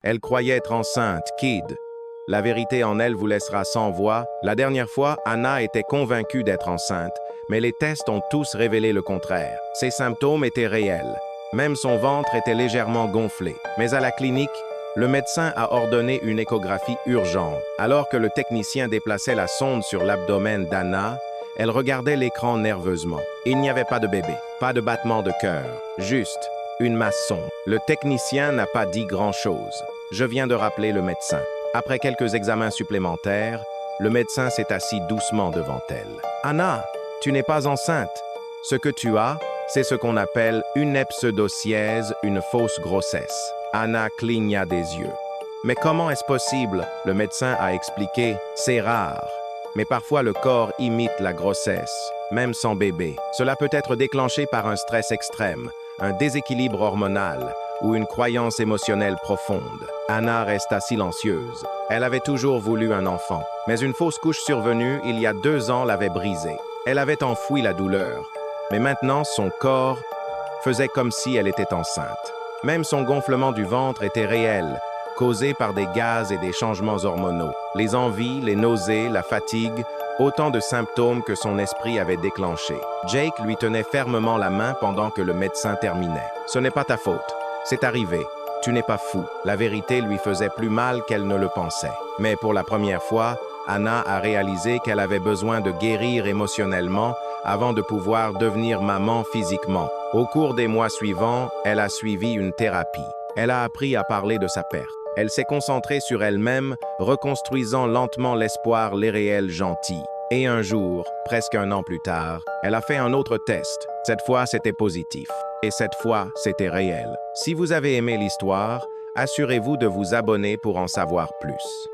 Elle croyait être enceinte, Kid. La vérité en elle vous laissera sans voix. La dernière fois, Anna était convaincue d'être enceinte, mais les tests ont tous révélé le contraire. Ses symptômes étaient réels. Même son ventre était légèrement gonflé. Mais à la clinique, le médecin a ordonné une échographie urgente. Alors que le technicien déplaçait la sonde sur l'abdomen d'Anna, elle regardait l'écran nerveusement. Il n'y avait pas de bébé, pas de battement de cœur, juste une masse sombre. Le technicien n'a pas dit grand-chose. Je viens de rappeler le médecin. Après quelques examens supplémentaires, le médecin s'est assis doucement devant elle. « Anna, tu n'es pas enceinte. Ce que tu as, c'est ce qu'on appelle une pseudocièse, une fausse grossesse. » Anna cligna des yeux. « Mais comment est-ce possible ?» Le médecin a expliqué. « C'est rare. Mais parfois le corps imite la grossesse, même sans bébé. Cela peut être déclenché par un stress extrême, un déséquilibre hormonal ou une croyance émotionnelle profonde. » Anna resta silencieuse. Elle avait toujours voulu un enfant, mais une fausse couche survenue il y a 2 ans l'avait brisée. Elle avait enfoui la douleur, mais maintenant son corps faisait comme si elle était enceinte. Même son gonflement du ventre était réel, causé par des gaz et des changements hormonaux. Les envies, les nausées, la fatigue, autant de symptômes que son esprit avait déclenchés. Jake lui tenait fermement la main pendant que le médecin terminait. « Ce n'est pas ta faute. C'est arrivé. Tu n'es pas fou. » La vérité lui faisait plus mal qu'elle ne le pensait. Mais pour la première fois, Anna a réalisé qu'elle avait besoin de guérir émotionnellement avant de pouvoir devenir maman physiquement. Au cours des mois suivants, elle a suivi une thérapie. Elle a appris à parler de sa perte. Elle s'est concentrée sur elle-même, reconstruisant lentement l'espoir, les réels gentils. Et un jour, presque 1 an plus tard, elle a fait un autre test. Cette fois, c'était positif. Et cette fois, c'était réel. Si vous avez aimé l'histoire, assurez-vous de vous abonner pour en savoir plus.